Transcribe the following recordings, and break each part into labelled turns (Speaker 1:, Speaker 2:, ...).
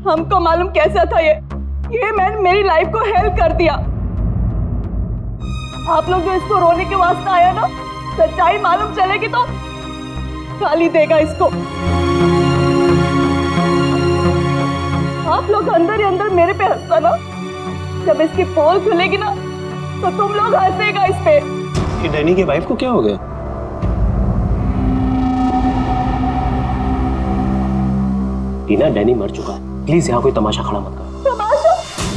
Speaker 1: हमको मालूम कैसा था ये मैन मेरी लाइफ को हेल्प कर दिया। आप लोग जो इसको रोने के वास्ते आया ना, सच्चाई मालूम चलेगी तो गाली देगा इसको। आप लोग अंदर ही अंदर मेरे पे हंसता ना, जब इसकी पोल खुलेगी ना तो तुम लोग हंसेगा इस पे।
Speaker 2: ये डैनी की वाइफ को क्या हो गया? टीना, डैनी मर चुका है, प्लीज यहाँ कोई तमाशा खड़ा मत कर।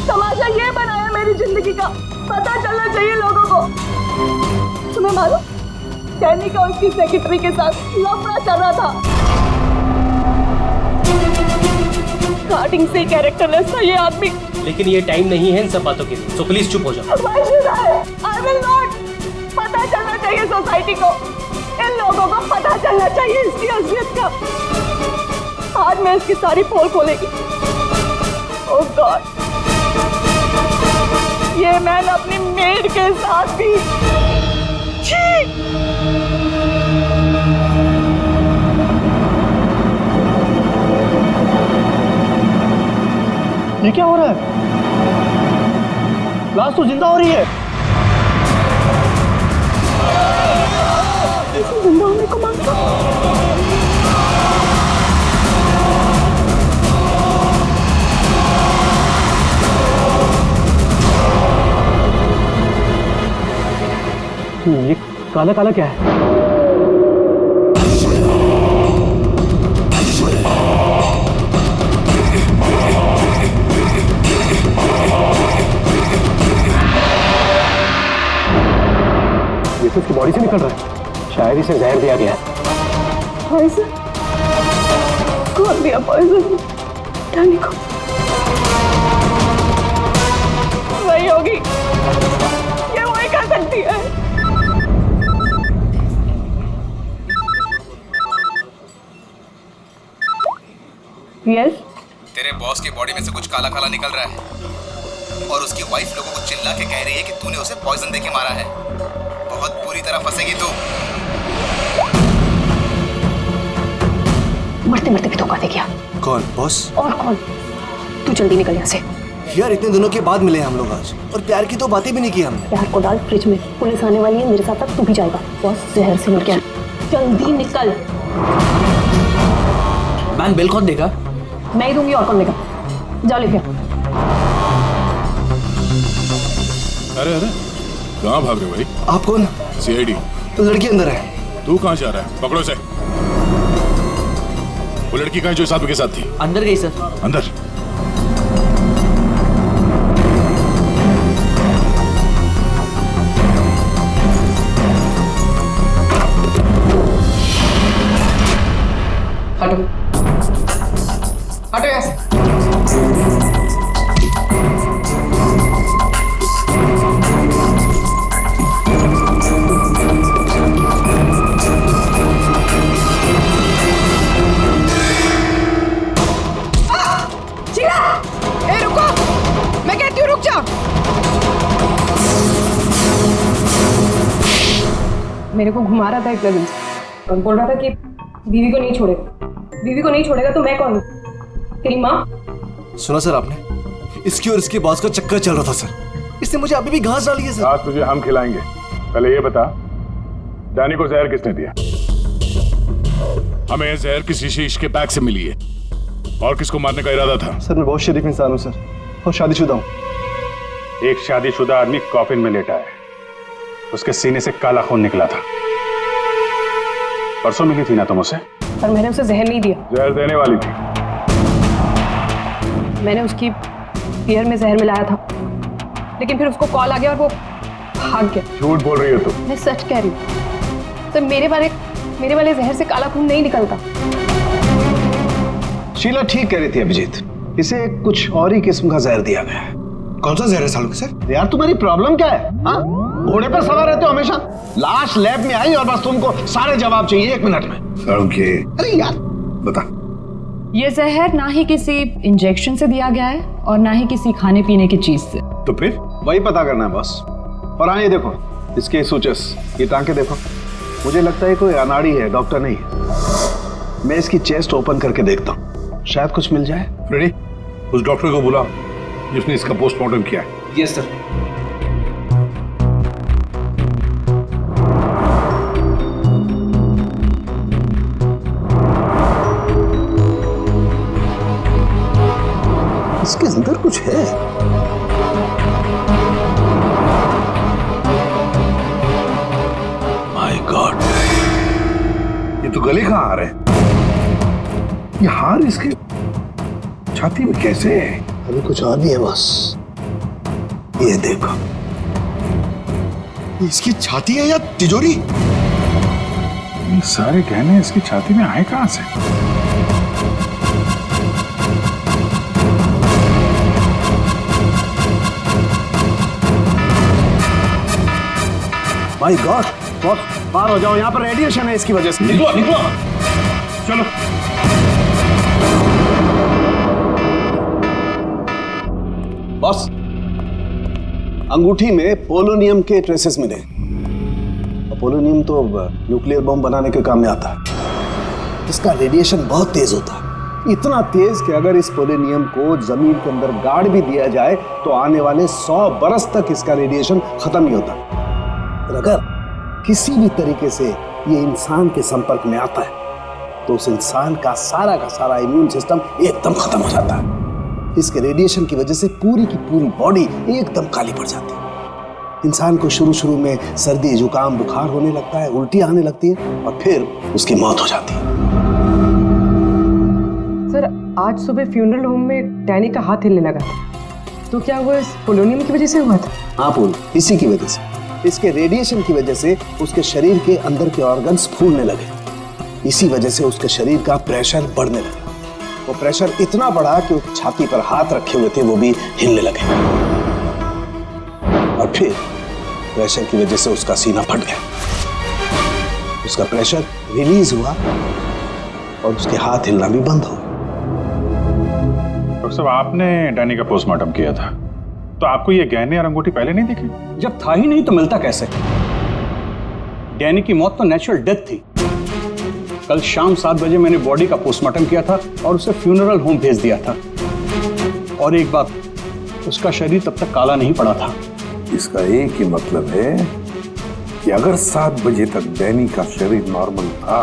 Speaker 1: तमाशा ये बनाया मेरी जिंदगी का, पता चलना चाहिए लोगों को। तुम्हें मालूम डैनी का उसकी सेक्रेटरी के साथ लफड़ा चल रहा था। स्टार्टिंग से कैरेक्टरलेस था ये आदमी।
Speaker 2: लेकिन ये टाइम नहीं है इन सब बातों के लिए, तो प्लीज चुप हो जाओ।
Speaker 1: Why should I will not। पता चलना चाहिए सोसाइटी को, इन लोगों को पता चलना चाहिए इसकी असलियत का। आज मैं इसकी सारी पोल खोलेगी। ओह गॉड, ये मैन अपनी मेड के साथ भी।
Speaker 2: ये क्या हो रहा है? लाश तो जिंदा हो रही है।
Speaker 1: जिंदा होने को मांगता।
Speaker 2: ये काला काला क्या है? ये तो उसकी बॉडी से निकल रहा है, शायद इसे जहर दिया गया है।
Speaker 1: पॉइजन? कौन दिया पॉइजन? डैनी को। वही होगी, ये वही कर सकती है। यस?
Speaker 3: तेरे बॉस की बॉडी में से कुछ काला काला निकल रहा है और उसकी वाइफ लोगों को चिल्ला के कह रही है कि तूने उसे पॉइजन देके मारा है। बहुत बुरी तरह फंसेगी तू।
Speaker 4: मरते मरते भी धोखा दे गया।
Speaker 5: कौन बॉस?
Speaker 4: और कौन? तू जल्दी निकल यहाँ से।
Speaker 5: यार इतने दिनों के बाद मिले हम लोग आज, और प्यार की तो बातें भी नहीं की हमने।
Speaker 4: प्यार को डाल फ्रिज में, पुलिस आने वाली है, मेरे साथ तक तू भी जाएगा। बॉस जहर से मिल गया, जल्दी निकल।
Speaker 6: मैम बिल कौन देगा?
Speaker 4: मैं ही दूंगी, और कौन देगा? जाओ लेके।
Speaker 7: अरे अरे कहाँ भाग रहे हो भाई?
Speaker 5: आप कौन?
Speaker 7: सीआईडी।
Speaker 5: तो लड़की अंदर है।
Speaker 7: तू कहाँ जा रहा है? पकड़ो से। वो लड़की कहाँ जो साथ के साथ थी?
Speaker 6: अंदर गई सर।
Speaker 7: अंदर?
Speaker 6: हटो हटो यहाँ से।
Speaker 4: मेरे को घुमा रहा था एक लगन से और बोल रहा था कि बीवी को नहीं छोड़ेगा, बीवी को नहीं छोड़ेगा तो मैं कौन हूँ? तेरी माँ?
Speaker 5: सुना सर आपने? इसकी और इसके बॉस का चक्कर चल रहा था सर। इसने मुझे अभी भी घास डाली है सर।
Speaker 7: आज तुझे हम खिलाएंगे। पहले ये बता, डैनी को जहर किसने दिया? हमें जहर किसी शीश के बैग से मिली है, और किसको मारने का इरादा था?
Speaker 8: सर मैं बहुत शरीफ इंसान हूँ सर, और शादीशुदा हूँ।
Speaker 7: एक शादीशुदा आदमी कॉफिन में लेटा है, उसके सीने से काला खून निकला था। परसों मिली थी ना तुम उसे?
Speaker 4: पर मैंने उसे जहर नहीं दिया।
Speaker 7: जहर देने वाली थी।
Speaker 4: मैंने उसकी बियर में जहर मिलाया था, लेकिन फिर उसको कॉल आ गया और वो भाग गया।
Speaker 7: झूठ बोल रही हो तुम।
Speaker 4: मैं सच कह रही हूँ। तो मेरे वाले जहर से काला खून नहीं निकलता।
Speaker 8: शीला ठीक कह रही थी अभिजीत, इसे कुछ और ही किस्म का जहर दिया गया है।
Speaker 5: कौन सा जहर है सालों के सर?
Speaker 8: यार तुम्हारी प्रॉब्लम क्या है? हाँ, घोड़े पर सवार रहते हो हमेशा। लाश लैब में आई और बस तुमको सारे जवाब चाहिए 1 मिनट में।
Speaker 7: ओके।
Speaker 8: अरे यार बता।
Speaker 9: ये जहर ना ही किसी इंजेक्शन से दिया गया है और ना ही किसी खाने पीने की चीज से।
Speaker 8: तो फिर वही पता करना है बॉस। और हाँ ये देखो, इसके सूचस, ये टांके देखो। मुझे लगता है कोई अनाड़ी है, डॉक्टर नहीं है। मैं इसकी चेस्ट ओपन करके देखता हूँ, शायद कुछ मिल जाए।
Speaker 7: रेडी? उस डॉक्टर को बुला जिसने इसका पोस्टमार्टम किया है।
Speaker 6: Yes sir.
Speaker 8: इसके अंदर कुछ है। माय गॉड,
Speaker 7: ये तो गले कहाँ आ रहे हैं? ये हार इसके छाती में कैसे है?
Speaker 8: अभी कुछ और भी है बॉस, ये देखो।
Speaker 5: इसकी छाती है या तिजोरी?
Speaker 7: ये सारे गहने इसकी छाती में आए कहाँ से?
Speaker 8: माय गॉड बॉस, बाहर हो जाओ, यहाँ पर रेडिएशन है इसकी वजह से।
Speaker 7: निकलो निकलो, चलो।
Speaker 8: बॉस, अंगूठी में पोलोनियम के ट्रेसेस मिले। पोलोनियम तो न्यूक्लियर बम बनाने के काम में आता है। इसका रेडिएशन बहुत तेज होता है, इतना तेज कि अगर इस पोलोनियम को जमीन के अंदर गाड़ भी दिया जाए तो आने वाले 100 बरस तक इसका रेडिएशन खत्म नहीं होता। और अगर किसी भी तरीके से ये इंसान के संपर्क में आता है तो उस इंसान का सारा इम्यून सिस्टम एकदम खत्म हो जाता है। इसके रेडिएशन की वजह से पूरी की पूरी बॉडी एकदम काली पड़ जाती है। इंसान को शुरू में सर्दी, जुकाम, बुखार होने लगता है, उल्टी आने लगती है और फिर उसकी मौत हो जाती है।
Speaker 4: सर, आज सुबह फ्यूनरल होम में डैनी का हाथ हिलने लगा, तो क्या वो इस पोलोनियम की वजह से हुआ था?
Speaker 8: हाँ पूल, इसी की वजह से, इसके रेडिएशन की वजह से उसके शरीर के अंदर के ऑर्गन्स फूलने लगे। इसी वजह से उसके शरीर का प्रेशर बढ़ने लगा। वो प्रेशर इतना बढ़ा कि उसकी छाती पर हाथ रखे हुए थे वो भी हिलने लगे। और फिर प्रेशर की वजह से उसका सीना फट गया। उसका प्रेशर रिलीज हुआ और उसके हाथ हिलना भी बंद हो गया।
Speaker 7: डॉक्टर साहब, आपने डैनी का पोस्टमार्टम किया था, तो आपको ये गहने और अंगूठी पहले नहीं दिखे?
Speaker 6: जब था ही नहीं तो मिलता कैसे? डैनी की मौत तो नेचुरल डेथ थी। कल शाम 7 बजे मैंने बॉडी का पोस्टमार्टम किया था और उसे फ्यूनरल होम भेज दिया था। और एक बात, उसका शरीर तब तक काला नहीं पड़ा था।
Speaker 7: इसका एक ही मतलब है कि अगर 7 बजे तक डैनी का शरीर नॉर्मल था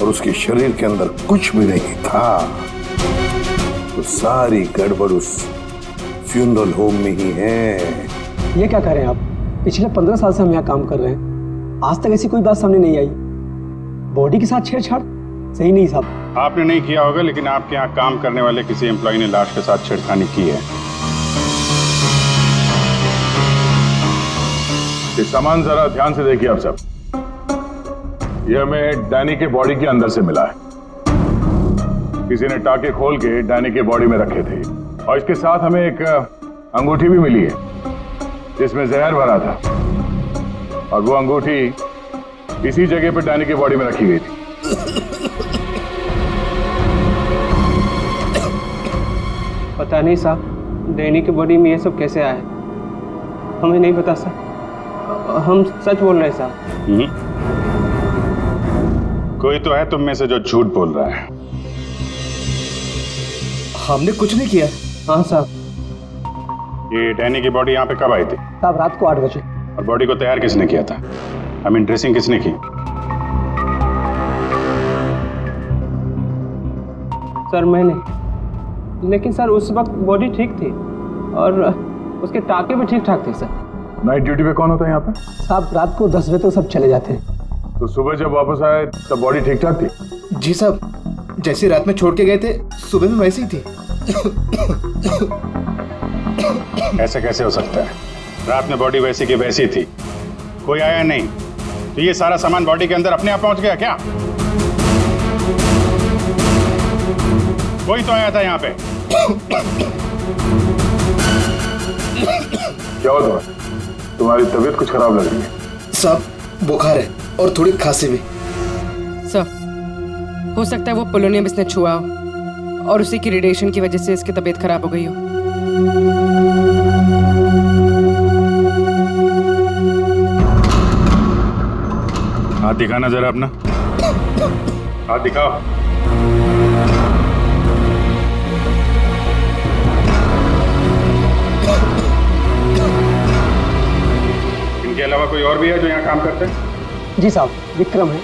Speaker 7: और उसके शरीर के अंदर कुछ भी नहीं था, तो सारी गड़बड़ उस फ्यूनरल होम में ही है।
Speaker 2: ये क्या कह रहे हैं आप? पिछले 15 साल से हम यहाँ काम कर रहे हैं, आज तक ऐसी कोई बात सामने नहीं आई। बॉडी के साथ छेड़छाड़ सही नहीं साहब।
Speaker 7: आपने नहीं किया होगा, लेकिन आपके यहाँ काम करने वाले किसी एम्प्लॉय ने लाश के साथ छेड़खानी की है। ये सामान जरा ध्यान से देखिए आप सब। ये हमें डैनी के बॉडी के अंदर से मिला है। किसी ने टाके खोल के डैनी के बॉडी में रखे थे और इसके साथ हमें एक अंगूठी भी मिली है जिसमें जहर भरा था, और वो अंगूठी इसी जगह पे डैनी की बॉडी में रखी गई थी।
Speaker 6: पता नहीं साहब, डैनी की बॉडी में ये सब कैसे आया, हमें नहीं पता सर। हम सच बोल रहे हैं साहब।
Speaker 7: कोई तो है तुम में से जो झूठ बोल रहा है।
Speaker 5: हमने कुछ नहीं किया।
Speaker 6: हाँ साहब।
Speaker 7: ये डैनी की बॉडी यहाँ पे कब आई थी?
Speaker 2: साहब, रात को 8 बजे।
Speaker 7: और बॉडी को तैयार किसने किया था? आई मीन ड्रेसिंग किसने की?
Speaker 6: सर मैंने, लेकिन सर उस वक्त बॉडी ठीक थी और उसके टाके भी ठीक ठाक थे सर।
Speaker 7: नाइट ड्यूटी पे कौन होता है यहाँ पे?
Speaker 2: साहब, रात को 10 बजे तक सब चले जाते हैं।
Speaker 7: तो सुबह जब वापस आए तब बॉडी ठीक ठाक थी?
Speaker 5: जी साहब, जैसे रात में छोड़ के गए थे सुबह में वैसी ही थी।
Speaker 7: ऐसे कैसे हो सकता है? रात में बॉडी वैसी की वैसी थी, कोई आया नहीं, तो ये सारा सामान बॉडी के अंदर अपने आप पहुंच गया क्या? कोई तो आया था यहाँ पे। क्या हुआ तुम्हारी तबीयत कुछ खराब लग रही है?
Speaker 5: साहब, बुखार है और थोड़ी खांसी भी।
Speaker 4: सर, हो सकता है वो पोलोनियम इसने छुआ हो और उसी की रेडिएशन की वजह से इसकी तबीयत खराब हो गई हो।
Speaker 7: हाथ दिखाना जरा अपना, हाथ दिखाओ।
Speaker 6: कोई और भी है जो यहाँ काम करते हैं?
Speaker 2: जी साहब, विक्रम है,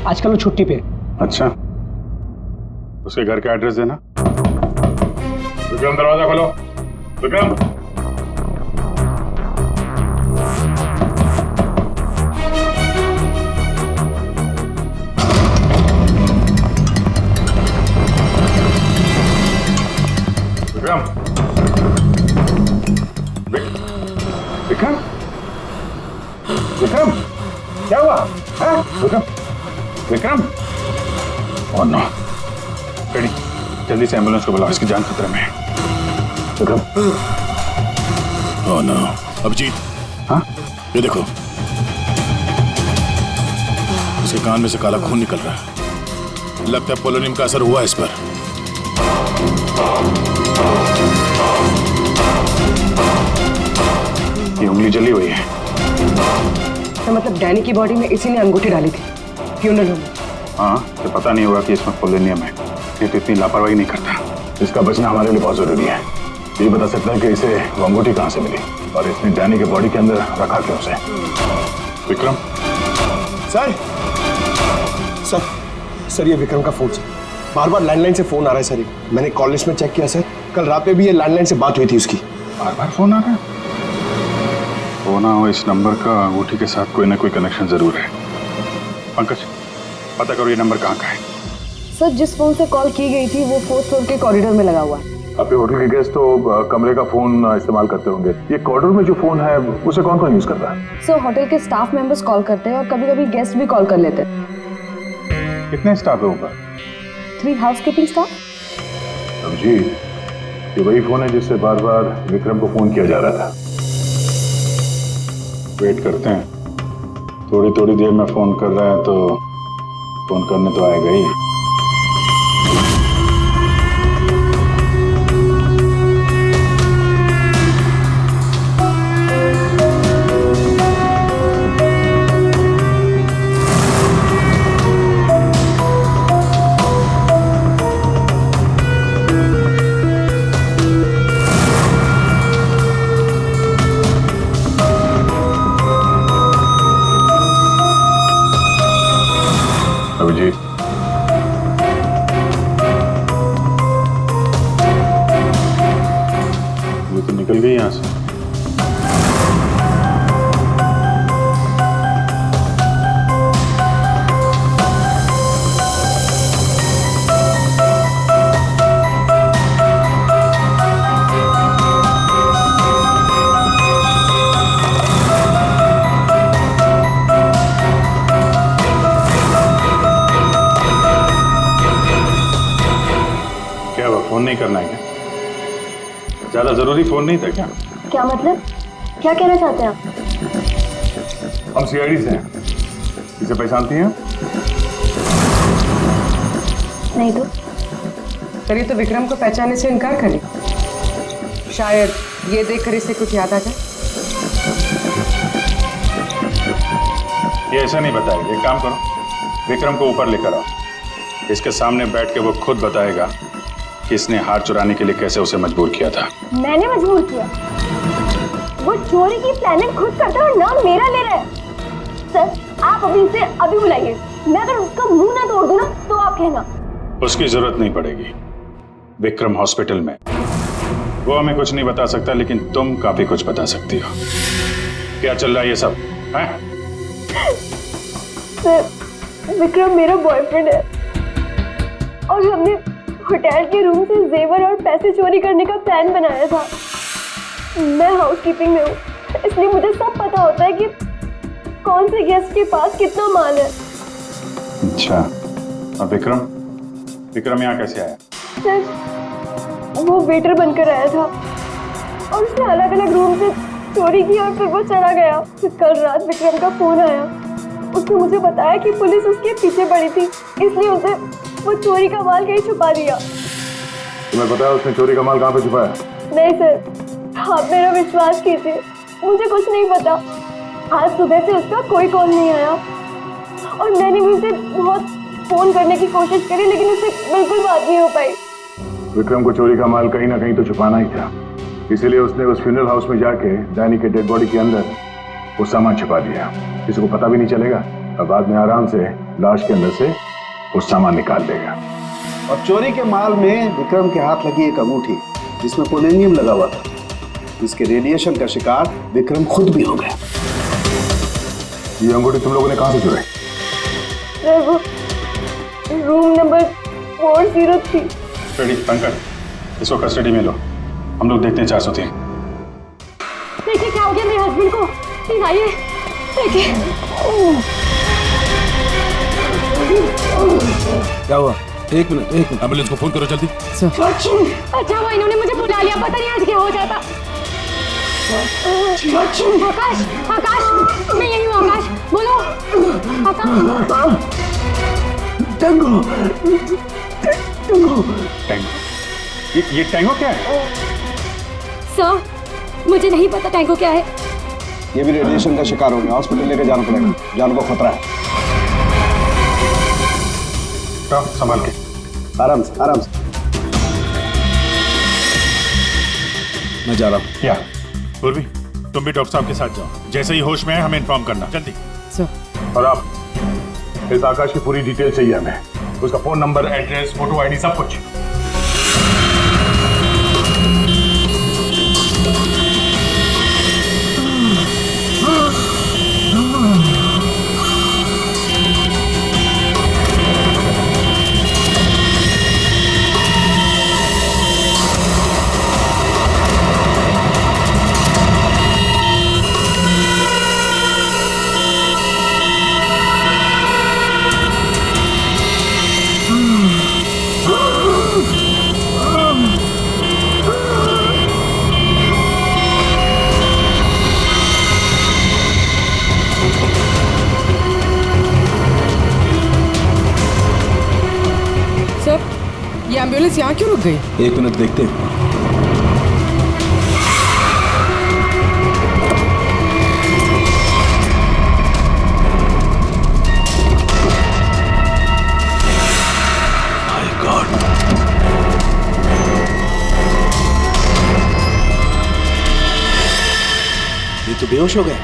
Speaker 2: आजकल वो छुट्टी पे है।
Speaker 6: अच्छा, उसके घर का एड्रेस देना। विक्रम, दरवाजा खोलो। विक्रम, विक्रम, विक्रम, विक्रम, क्या हुआ? विक्रम, विक्रम, ओह नो, बेटी, जल्दी से एम्बुलेंस को बुलाओ, इसकी जान खतरे में है। विक्रम,
Speaker 7: ओह नो, अभिजीत,
Speaker 6: हाँ,
Speaker 7: ये देखो, इसके कान में से काला खून निकल रहा है। लगता है पोलोनियम का असर हुआ इस पर।
Speaker 6: ये उंगली जली हुई है।
Speaker 4: तो मतलब डैनी की बॉडी में इसी ने अंगूठी डाली थी फ्यूनरल होम में?
Speaker 6: हाँ, तो पता नहीं होगा कि इसमें पोलोनियम है। ये तो इतनी लापरवाही नहीं करता।
Speaker 7: इसका बचना हमारे लिए बहुत जरूरी है। ये बता सकता है कि इसे वो अंगूठी कहाँ से मिली और इसने डैनी के बॉडी के अंदर रखा क्यों उसे।
Speaker 6: विक्रम,
Speaker 8: सर सर ये विक्रम का फोन सर, बार बार लैंडलाइन से फोन आ रहा है सर। मैंने कॉल लिस्ट में चेक किया सर, कल रात में भी ये लैंडलाइन से बात हुई थी उसकी।
Speaker 6: बार बार फोन आ रहा है? हो ना हो, इस नंबर का अंगूठी के साथ कोई ना कोई कनेक्शन जरूर है। पंकज, पता करो ये नंबर कहाँ का है।
Speaker 4: सर, जिस फोन से कॉल की गई थी वो 4th फ्लोर के कॉरिडोर में लगा हुआ है।
Speaker 7: आपके होटल के गेस्ट तो कमरे का फोन इस्तेमाल करते होंगे। ये कॉरिडोर में जो फोन है उसे कौन कौन यूज करता है?
Speaker 4: सर, होटल के स्टाफ मेंबर्स कॉल करते हैं और कभी कभी गेस्ट भी कॉल कर लेते हैं।
Speaker 6: कितने स्टाफ है ऊपर?
Speaker 4: 3 हाउसकीपिंग स्टाफ।
Speaker 7: अभिजीत, ये वही फोन है जिससे बार बार विक्रम को फोन किया जा रहा था।
Speaker 6: वेट करते हैं, थोड़ी थोड़ी देर में फोन कर रहा है तो फोन करने तो आएगा ही।
Speaker 7: अभिजीत,
Speaker 6: ये तो निकल गई यहाँ से। फोन नहीं करना है क्या? ज्यादा जरूरी फोन नहीं था क्या?
Speaker 1: क्या मतलब? क्या कहना चाहते हैं आप?
Speaker 7: हम सीआईडी से हैं। इसे पहचानती हैं?
Speaker 1: नहीं तो।
Speaker 4: सर, ये तो विक्रम को पहचानने से इनकार करे। शायद ये देखकर इसे कुछ याद आ जाए।
Speaker 6: ये ऐसा नहीं बताएगा। एक काम करो, विक्रम को ऊपर लेकर आओ, इसके सामने बैठ के वो खुद बताएगा कि इसने हार चुराने के लिए कैसे उसे मजबूर किया था।
Speaker 1: मैंने मजबूर किया? वो चोरी की प्लानिंग खुद करता है और नाम मेरा ले रहा है। सर, आप अभी इसे अभी बुलाइए। मैं अगर उसका मुंह ना तोड़ दूं ना तो आप कहना।
Speaker 6: उसकी जरूरत नहीं पड़ेगी। विक्रम हॉस्पिटल में, वो हमें कुछ नहीं बता सकता, लेकिन तुम काफी कुछ बता सकती हो। क्या चल रहा है ये सब है?
Speaker 1: सर, विक्रम मेरा बॉयफ्रेंड है और हमने होटल के रूम से जेवर और पैसे चोरी करने का प्लान बनाया था। मैं हाउसकीपिंग में हूँ, इसलिए मुझे सब पता होता है कि कौन से गेस्ट के पास कितना माल है।
Speaker 6: अच्छा, और विक्रम यहाँ कैसे आया?
Speaker 1: सर, वो वेटर बनकर आया था और उसने अलग अलग रूम से चोरी की और फिर वो चला गया। फिर कल रात विक्रम का फोन आया। उसने मुझे बताया कि पुलिस उसके पीछे पड़ी थी, इसलिए उसे वो चोरी का माल कहीं छुपा दिया।
Speaker 7: तुम्हें पता है उसने चोरी का माल कहाँ पे छुपाया?
Speaker 1: नहीं सर, आप मेरा विश्वास कीजिए, मुझे कुछ नहीं पता। आज सुबह से उसका कोई कॉल नहीं आया और मैंने भी उसे बहुत फोन करने की कोशिश करी, लेकिन उससे बिल्कुल बात नहीं हो पाई।
Speaker 7: विक्रम को चोरी का माल कहीं ना कहीं तो छुपाना ही था, इसीलिए उसने उस फ्यूनरल हाउस में जाके डैनी के डेड बॉडी के अंदर वो सामान छिपा दिया, किसी को पता भी नहीं चलेगा और बाद में आराम से लाश के अंदर से वो सामान निकाल देगा।
Speaker 8: और चोरी के माल में विक्रम के हाथ लगी एक अंगूठी जिसमें पोलोनियम लगा हुआ था, जिसके रेडिएशन का शिकार विक्रम खुद भी हो गया।
Speaker 7: ये अंगूठी तुम लोगों ने कहां से चुराई?
Speaker 1: Room number 403।
Speaker 6: रेडी पंकज, इसको कस्टडी में लो, हम लोग देखते हैं 403।
Speaker 1: देखिए क्या हो गया मेरे हस्बैंड को, प्लीज आइए देखिए।
Speaker 8: क्या हुआ? एक मिनट
Speaker 5: एम्बुलेंस को फोन करो जल्दी।
Speaker 1: अच्छा वो इन्होंने मुझे बुला लिया, पता नहीं आज क्या हो जाता। आकाश, आकाश, मैं यही हूँ आकाश, बोलो आकाश।
Speaker 6: टैंगो, ये टैंगो क्या है?
Speaker 1: सर मुझे नहीं पता टैंगो क्या है।
Speaker 8: ये भी रेडिएशन का शिकार हो गया, हॉस्पिटल लेके जाना पड़ेगा, जान को खतरा है।
Speaker 6: संभाल के,
Speaker 8: आराम से आराम से। मैं जा रहा हूँ।
Speaker 5: क्या पूर्वी, तुम भी डॉक्टर साहब के साथ जाओ, जैसे ही होश में है हमें इन्फॉर्म करना जल्दी।
Speaker 7: और आप इस आकाश की पूरी डिटेल चाहिए हमें, उसका phone number, address, photo ID, सब कुछ।
Speaker 4: ये एम्बुलेंस यहाँ क्यों रुक गई?
Speaker 8: एक मिनट देखते हैं। माय गॉड, ये तो बेहोश हो गए।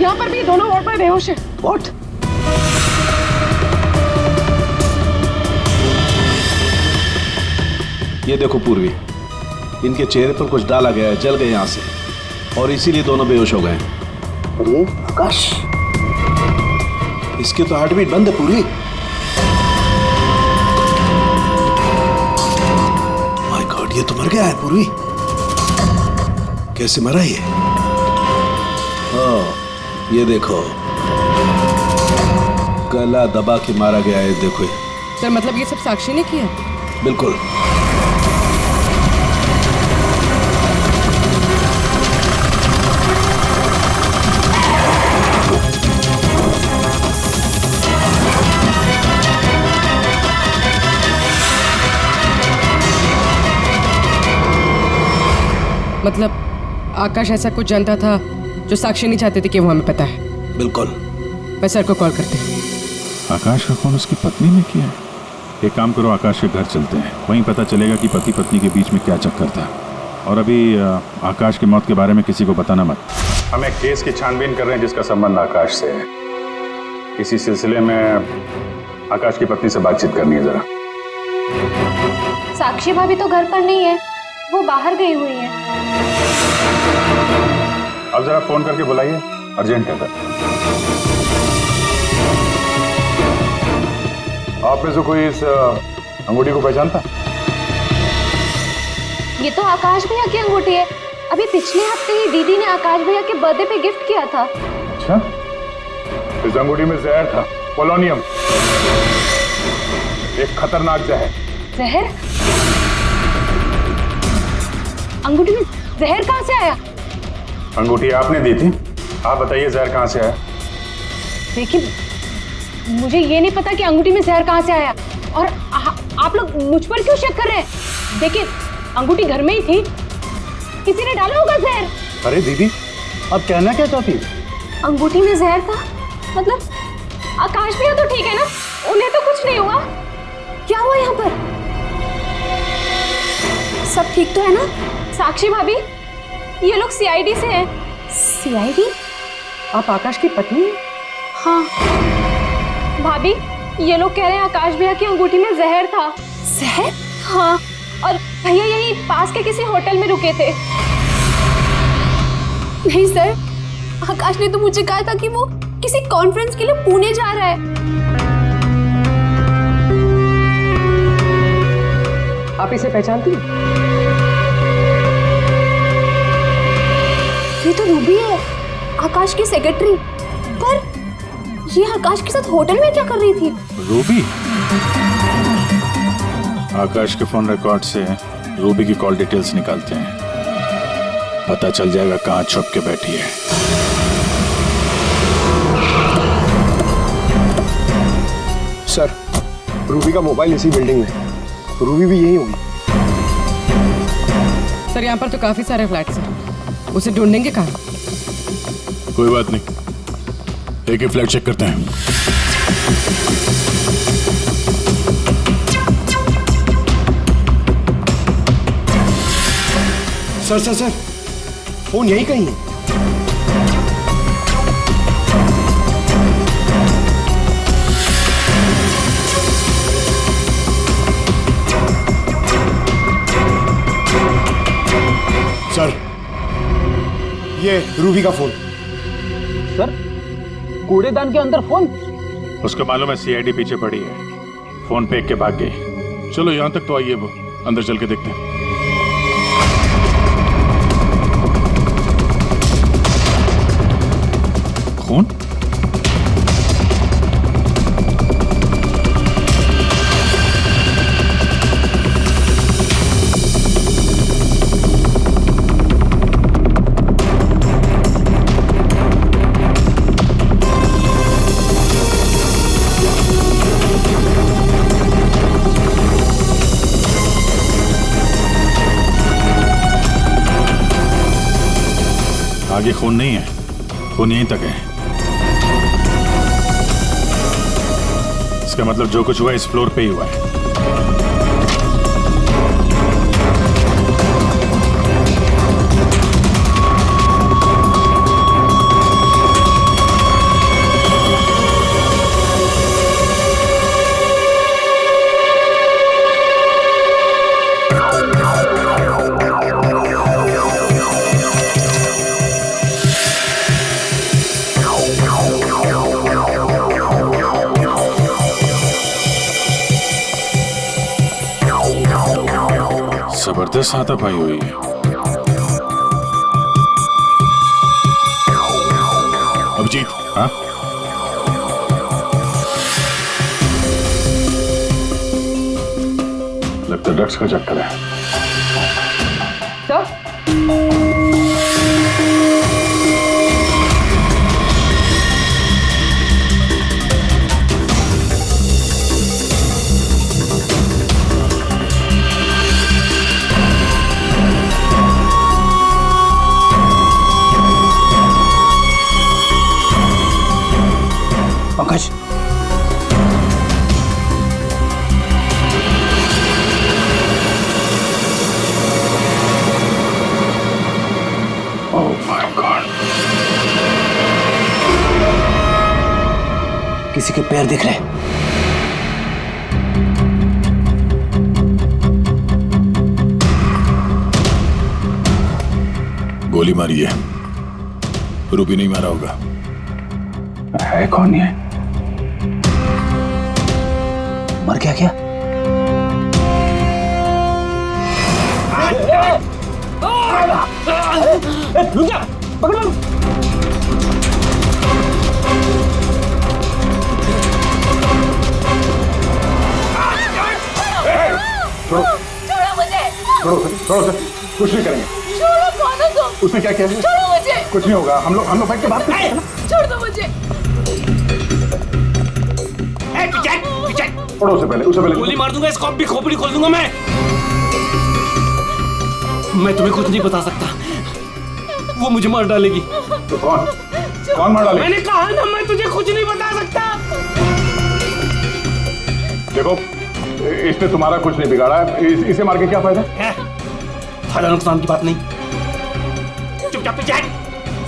Speaker 4: यहाँ पर भी दोनों वार्ड में बेहोश है।
Speaker 8: What? ये देखो पूर्वी, इनके चेहरे पर कुछ डाला गया है, जल गए यहाँ से, और इसीलिए दोनों बेहोश हो गए। और ये आकाश, इसके तो हार्ट बीट बंद है पूर्वी। माय गॉड, ये तो मर गया है पूर्वी। कैसे मरा ये? ये देखो, गला दबा के मारा गया है, देखो।
Speaker 4: सर मतलब ये सब साक्षी ने किया?
Speaker 8: बिल्कुल।
Speaker 4: मतलब आकाश ऐसा कुछ जानता था जो साक्षी नहीं चाहते थे कि वो हमें पता है?
Speaker 8: बिल्कुल।
Speaker 4: मैं सर को कॉल करते हैं।
Speaker 5: आकाश का फोन उसकी पत्नी ने किया। एक काम करो, आकाश के घर चलते हैं, वहीं पता चलेगा कि पति पत्नी के बीच में क्या चक्कर था। और अभी आकाश की मौत के बारे में किसी को बताना मत। हम एक केस की छानबीन कर रहे हैं जिसका संबंध आकाश से है। इसी सिलसिले में आकाश की पत्नी से बातचीत करनी है जरा।
Speaker 1: साक्षी भाभी तो घर पर नहीं है, वो बाहर गई हुई है।
Speaker 5: अब जरा फोन करके बुलाइए, अर्जेंट है सर।
Speaker 7: आप में से कोई इस अंगूठी को पहचानता?
Speaker 1: ये तो आकाश भैया की अंगूठी है। अभी पिछले हफ्ते ही दीदी ने आकाश भैया के बर्थडे पे गिफ्ट किया था।
Speaker 7: अच्छा, इस अंगूठी में जहर था, पोलोनियम, एक खतरनाक जहर।
Speaker 1: जहर? अंगूठी में जहर कहाँ से आया?
Speaker 5: अंगूठी आपने दी थी, आप बताइए जहर कहाँ से आया?
Speaker 1: देखिए, मुझे ये नहीं पता कि अंगूठी में जहर कहाँ से आया, और आप लोग मुझ पर क्यों शक कर रहे हैं? देखिए, अंगूठी घर में ही थी, किसी ने डाला होगा जहर।
Speaker 6: अरे दीदी, अब कहना क्या चाहती है?
Speaker 1: अंगूठी में जहर था, मतलब आकाश भैया तो ठीक है ना, उन्हें तो कुछ नहीं हुआ। क्या हुआ यहाँ पर?
Speaker 10: सब ठीक तो है ना?
Speaker 4: साक्षी भाभी, ये लोग सीआईडी से हैं।
Speaker 10: सीआईडी?
Speaker 4: आप आकाश की पत्नी हैं?
Speaker 10: हाँ।
Speaker 4: भाभी, ये लोग कह रहे हैं आकाश भैया की अंगूठी में जहर था।
Speaker 10: जहर?
Speaker 4: हाँ, और भैया यही पास के किसी होटल में रुके थे।
Speaker 10: नहीं सर, आकाश ने तो मुझे कहा था कि वो किसी कॉन्फ्रेंस के लिए पुणे जा रहा है।
Speaker 4: आप इसे पहचानती हैं?
Speaker 10: ये तो रूबी है, आकाश की सेक्रेटरी। पर ये आकाश के साथ होटल में क्या कर रही थी?
Speaker 5: रूबी? आकाश के फोन रिकॉर्ड से रूबी की कॉल डिटेल्स निकालते हैं, पता चल जाएगा कहाँ छुप के बैठी है।
Speaker 2: सर, रूबी का मोबाइल इसी बिल्डिंग में, रूबी भी यही होगी।
Speaker 4: सर, यहाँ पर तो काफी सारे फ्लैट्स हैं, उसे ढूंढेंगे कहाँ?
Speaker 5: कोई बात नहीं, एक ही फ्लैट चेक करते हैं।
Speaker 2: सर सर सर, फोन यहीं कहीं है। सर, ये रूबी का फोन।
Speaker 6: सर, कूड़ेदान के अंदर फोन?
Speaker 5: उसको मालूम है सीआईडी पीछे पड़ी है, फोन फेंक के भाग गई। चलो यहां तक तो आइए, वो अंदर चल के देखते हैं। खून? आगे खून नहीं है, खून यहीं तक है। इसका मतलब जो कुछ हुआ इस फ्लोर पे ही हुआ है। जबरदस्त हाथापाई हुई है। अभिजीत, हाँ?
Speaker 7: लगता है ड्रग्स का चक्कर है।
Speaker 4: Sir,
Speaker 2: Akash,
Speaker 7: oh my God,
Speaker 8: किसी के पैर दिख रहे हैं।
Speaker 5: गोली मारी है, रूबी नहीं मारा होगा।
Speaker 7: है कौन ये?
Speaker 8: मर गया क्या?
Speaker 2: रुक जा, पकड़ो।
Speaker 1: छोड़ो मुझे।
Speaker 7: छोड़ो सर, कुछ नहीं करेंगे।
Speaker 1: छोड़ो, कौन हो तुम?
Speaker 7: उसने क्या किया?
Speaker 1: छोड़ो मुझे।
Speaker 7: कुछ नहीं होगा, हम लोग बैठ के बात करेंगे ना।
Speaker 1: छोड़ दो मुझे।
Speaker 7: छोड़ो, उसे पहले
Speaker 11: गोली मार दूंगा, इसको भी खोपड़ी खोल दूंगा मैं तुम्हें कुछ नहीं बता सकता, वो मुझे मार डालेगी।
Speaker 7: तो कौन मार डालेगा?
Speaker 11: मैंने कहा ना, मैं तुझे कुछ नहीं बता सकता।
Speaker 7: देखो, इसने तुम्हारा कुछ नहीं बिगाड़ा है, इसे मार के क्या फायदा?
Speaker 11: फायदा नुकसान की बात नहीं, चुपचाप पीछे हट।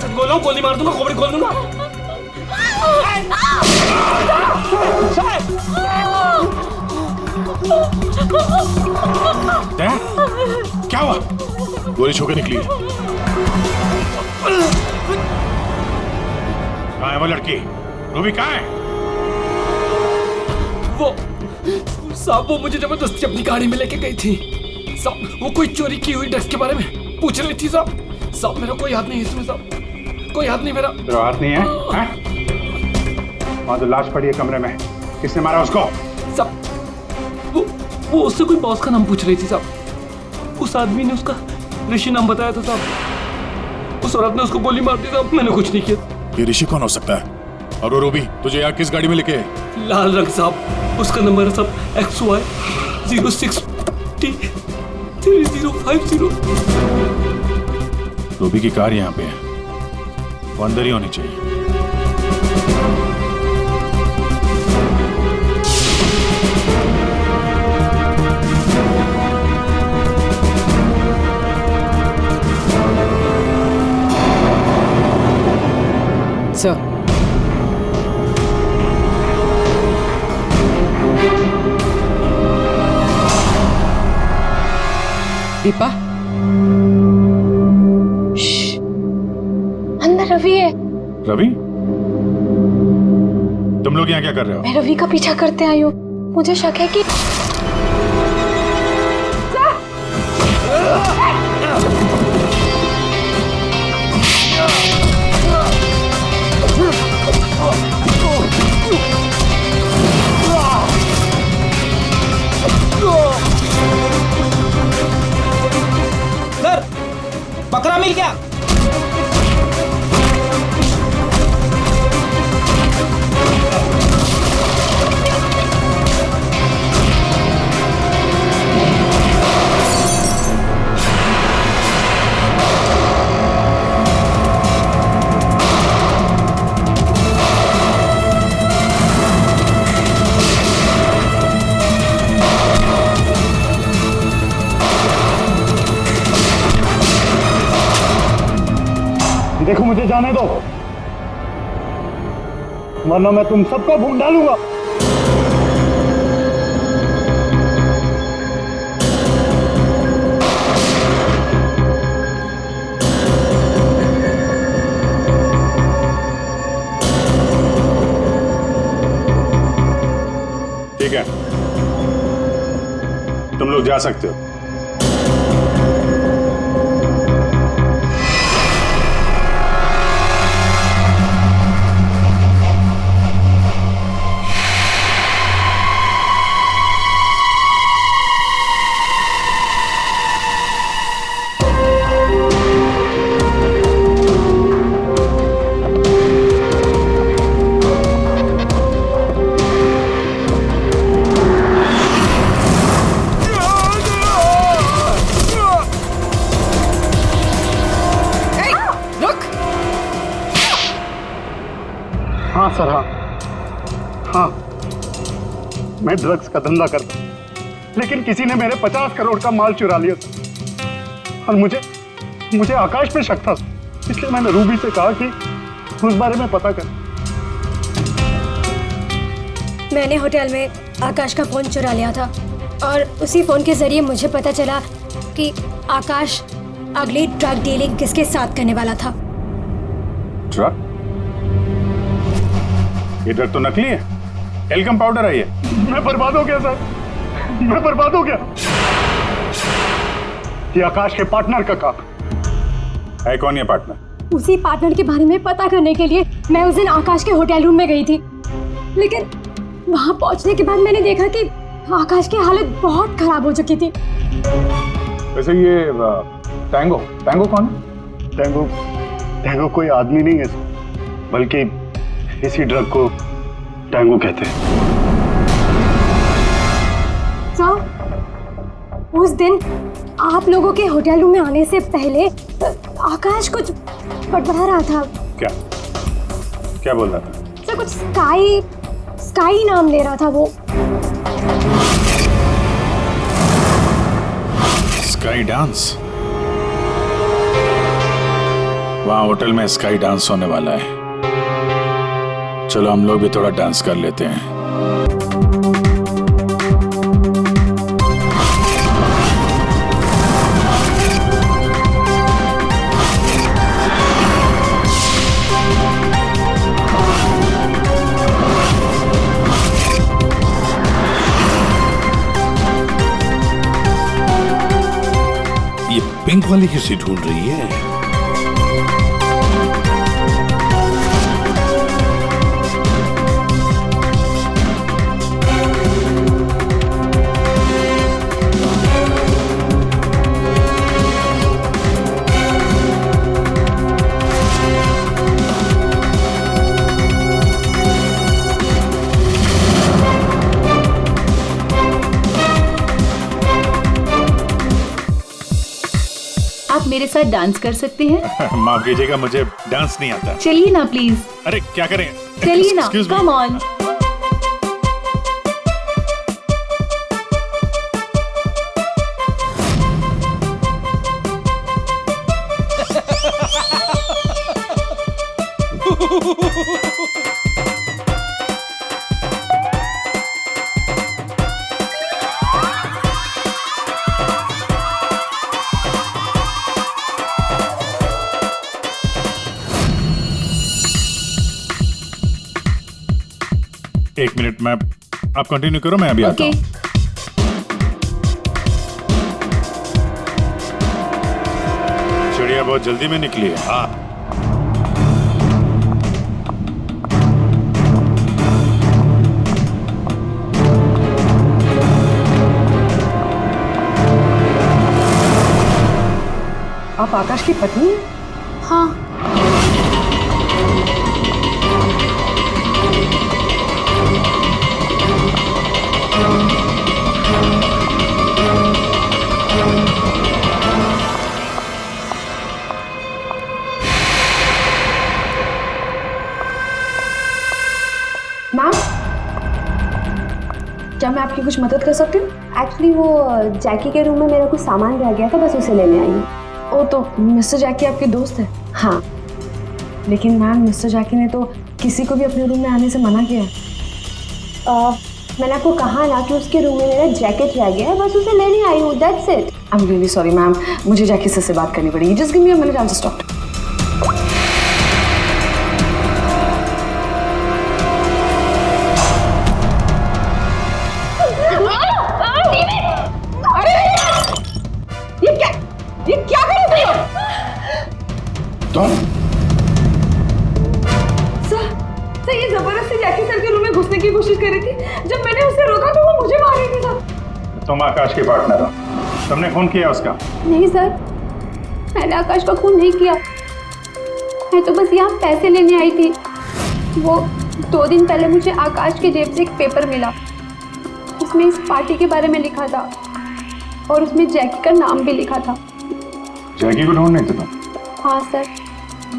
Speaker 11: सच बोल रहा हूँ, गोली मार दूंगा, खोपड़ी खोल दूंगा।
Speaker 7: क्या हुआ? गोली छू के निकली है। कहाँ है वो लड़की? रूबी कहाँ है?
Speaker 11: वो साहब, वो मुझे जबरदस्ती अपनी गाड़ी में लेके गई थी साहब। वो कोई चोरी की हुई ड्रेस के बारे में पूछ रही थी साहब। साहब मेरा कोई हाथ नहीं है इसमें साहब, कोई हाथ नहीं मेरा।
Speaker 7: तेरा हाथ नहीं है? वहाँ तो लाश पड़ी है कमरे में, किसने मारा उसको?
Speaker 11: साहब वो उससे कोई बॉस का नाम पूछ रही थी साहब। उस आदमी ने उसका ऋषि नाम बताया था साहब। उस औरत ने उसको गोली मार दी साहब, मैंने कुछ नहीं किया।
Speaker 7: ये ऋषि कौन हो सकता है? और वो रूबी तुझे यहाँ किस गाड़ी में लेके?
Speaker 11: लाल रंग साहब, उसका नंबर है साहब XY 06T 3050।
Speaker 7: रूबी की कार यहाँ पे है, वो अंदर ही होनी चाहिए।
Speaker 4: सर, दीपा,
Speaker 10: अंदर रवि है।
Speaker 7: रवि? तुम लोग यहाँ क्या कर रहे हो?
Speaker 10: मैं रवि का पीछा करते आई हूँ। मुझे शक है कि
Speaker 11: सर, बकरा मिल गया।
Speaker 6: देखो, मुझे जाने दो, वरना मैं तुम सबको भून डालूंगा।
Speaker 7: ठीक है, तुम लोग जा सकते हो।
Speaker 6: हाँ सर, हाँ, मैं ड्रग्स का धंधा करता हूँ, लेकिन किसी ने मेरे 50 करोड़ का माल चुरा लिया सर। और मुझे आकाश पे शक था, इसलिए मैंने रूबी से कहा कि उस बारे में पता कर।
Speaker 10: मैंने होटल में आकाश का फोन चुरा लिया था और उसी फोन के जरिए मुझे पता चला कि आकाश अगली ड्रग डीलिंग किसके साथ करने वाला था।
Speaker 7: ड्रग? ये ड्रग तो नकली है, टेलकम पाउडर है ये।
Speaker 6: मैं बर्बाद हो गया सर, मैं बर्बाद हो गया। ये आकाश के पार्टनर का काम
Speaker 7: है। कौन ये पार्टनर?
Speaker 10: उसी पार्टनर के बारे में पता करने के लिए मैं उस दिन आकाश के होटल रूम में गई थी, लेकिन वहां पहुंचने के बाद मैंने देखा कि आकाश की हालत बहुत खराब हो चुकी थी।
Speaker 7: वैसे ये टैंगो कौन है?
Speaker 6: टैंगो कोई आदमी नहीं है बल्कि इसी ड्रग को टैंगो कहते हैं।
Speaker 10: सर, उस दिन आप लोगों के होटल रूम में आने से पहले आकाश कुछ बड़बड़ा रहा था।
Speaker 7: क्या बोल रहा था?
Speaker 10: सर, कुछ स्काई नाम ले रहा था वो।
Speaker 7: Sky dance?
Speaker 5: वहाँ होटल में स्काई डांस होने वाला है। चलो हम लोग भी थोड़ा डांस कर लेते हैं।
Speaker 12: ये पिंक वाली किसी ढूंढ रही है?
Speaker 13: आप मेरे साथ डांस कर सकते हैं?
Speaker 5: माफ कीजिएगा, मुझे डांस नहीं आता।
Speaker 13: चलिए ना प्लीज।
Speaker 5: अरे क्या करें?
Speaker 13: चलिए ना,
Speaker 5: Excuse me.
Speaker 13: Come on.
Speaker 5: एक मिनट, मैं आप कंटिन्यू करो, मैं अभी आता हूँ। चिड़िया बहुत जल्दी में निकली है। हाँ,
Speaker 4: आप आकाश की पत्नी हैं?
Speaker 13: हाँ।
Speaker 4: मैम, क्या मैं आपकी कुछ मदद कर सकती हूँ?
Speaker 14: एक्चुअली वो जैकी के रूम में मेरा कुछ सामान रह गया था, बस उसे लेने आई हूँ।
Speaker 4: ओ, तो मिस्टर जैकी आपके दोस्त है?
Speaker 14: हाँ।
Speaker 4: लेकिन मैम, मिस्टर जैकी ने तो किसी को भी अपने रूम में आने से मना किया है।
Speaker 14: मैंने आपको कहा ना कि उसके रूम में मेरा जैकेट रह गया है, बस उसे लेने आई हूँ, that's it.
Speaker 4: I am really sorry ma'am, मुझे जैकी से बात करनी पड़ेगी। Just give me a minute, I will just talk.
Speaker 1: ये क्या कर रहे हो
Speaker 12: तुम?
Speaker 1: सर, ये जबरदस्ती जैकी सर के रूम में घुसने की कोशिश कर रही थी। जब मैंने उसे रोका तो वो मुझे मार रही थी सर।
Speaker 5: तुम आकाश के पार्टनर हो, तुमने खून किया उसका?
Speaker 14: नहीं सर, मैंने आकाश का खून नहीं किया। मैं तो बस यहाँ पैसे लेने आई थी। वो 2 दिन पहले मुझे आकाश के जेब से एक पेपर मिला, उसमें इस पार्टी के बारे में लिखा था और उसमें जैकी का नाम भी लिखा था।
Speaker 5: जैकी को ढूंढने थे तुम?
Speaker 14: हाँ सर,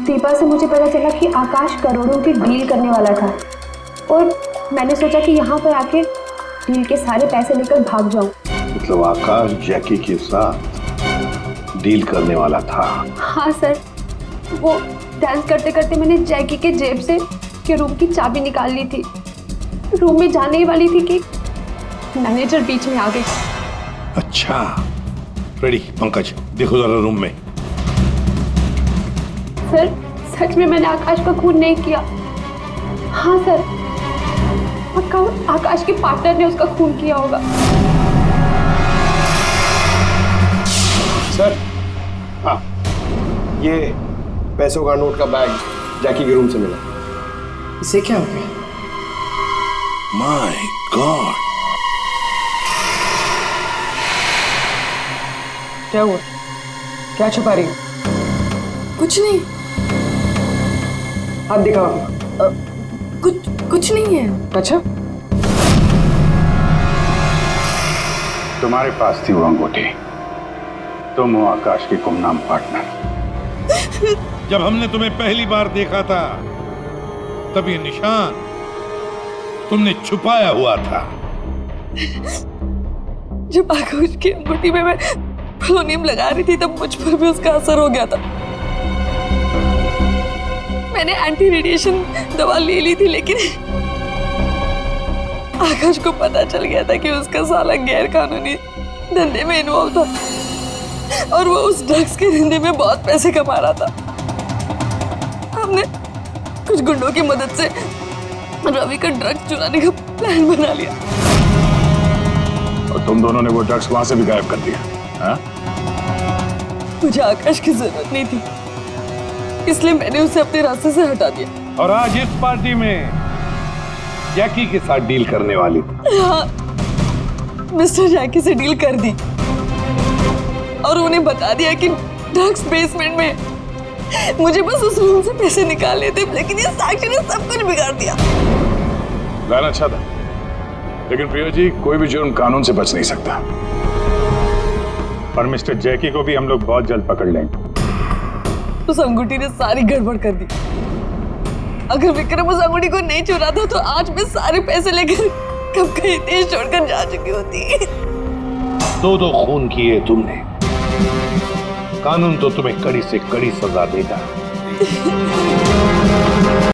Speaker 14: दीपा से मुझे पता चला कि आकाश करोड़ों की डील करने वाला था और मैंने सोचा कि यहाँ पर आके डील के सारे पैसे लेकर भाग जाऊँ।
Speaker 12: मतलब आकाश जैकी के साथ डील करने वाला था?
Speaker 14: हाँ सर, वो डांस करते करते मैंने जैकी के जेब से के रूम की चाबी निकाल ली थी। रूम में जाने ही वाली थी कि मैनेजर बीच में आ गई।
Speaker 12: अच्छा, रेडी पंकज, देखो जरा रूम में।
Speaker 14: सर, सच में मैंने आकाश का खून नहीं किया। हाँ सर, पक्का आकाश के पार्टनर ने उसका खून किया होगा।
Speaker 2: सर, हाँ, ये पैसों का नोट का बैग जैकी के रूम से मिला।
Speaker 4: इसे क्या हो गया?
Speaker 12: माय गॉड,
Speaker 4: क्या हुआ? क्या छुपा रही हो?
Speaker 1: कुछ नहीं।
Speaker 4: हाथ दिखाओ।
Speaker 1: कुछ नहीं है।
Speaker 4: अच्छा,
Speaker 5: तुम्हारे पास थी वो अंगूठी, तुम हो आकाश की गुमनाम पार्टनर।
Speaker 12: जब हमने तुम्हें पहली बार देखा था तब ये निशान तुमने छुपाया हुआ था।
Speaker 1: जब आकाश की अंगूठी में मैं पोलोनियम लगा रही थी तब मुझ पर भी उसका असर हो गया था। मैंने एंटी रेडिएशन दवा ले ली थी, लेकिन आकाश को पता चल गया था कि उसका साला गैर कानूनी धंधे में इन्वॉल्व था और वो उस ड्रग्स के धंधे में बहुत पैसे कमा रहा था। हमने कुछ गुंडों की मदद से रवि का ड्रग्स चुराने का प्लान बना लिया।
Speaker 7: और तुम दोनों ने वो ड्रग्स वहां से भी गायब कर दिया, हाँ?
Speaker 1: मुझे आकाश की जरूरत नहीं थी, इसलिए मैंने उसे अपने रास्ते से हटा दिया।
Speaker 12: और आज इस पार्टी में जैकी के साथ डील करने वाली थी।
Speaker 1: हाँ, मिस्टर जैकी से डील कर दी और उन्हें बता दिया कि ड्रग्स बेसमेंट में, मुझे बस उस रूम से पैसे निकालने थे, लेकिन ये साक्षी ने सब कुछ बिगाड़ दिया।
Speaker 7: प्लान अच्छा था, लेकिन प्रिया जी, कोई भी जुर्म कानून से बच नहीं सकता।
Speaker 5: और मिस्टर जैकी को भी हम लोग बहुत जल्द पकड़ लेंगे।
Speaker 1: उस अंगूठी ने सारी गड़बड़ कर दी। अगर विक्रम उस अंगूठी को नहीं चुराता तो आज मैं सारे पैसे लेकर कब कहीं देश छोड़कर जा चुकी होती।
Speaker 12: दो खून किए तुमने, कानून तो तुम्हें कड़ी से कड़ी सजा देगा।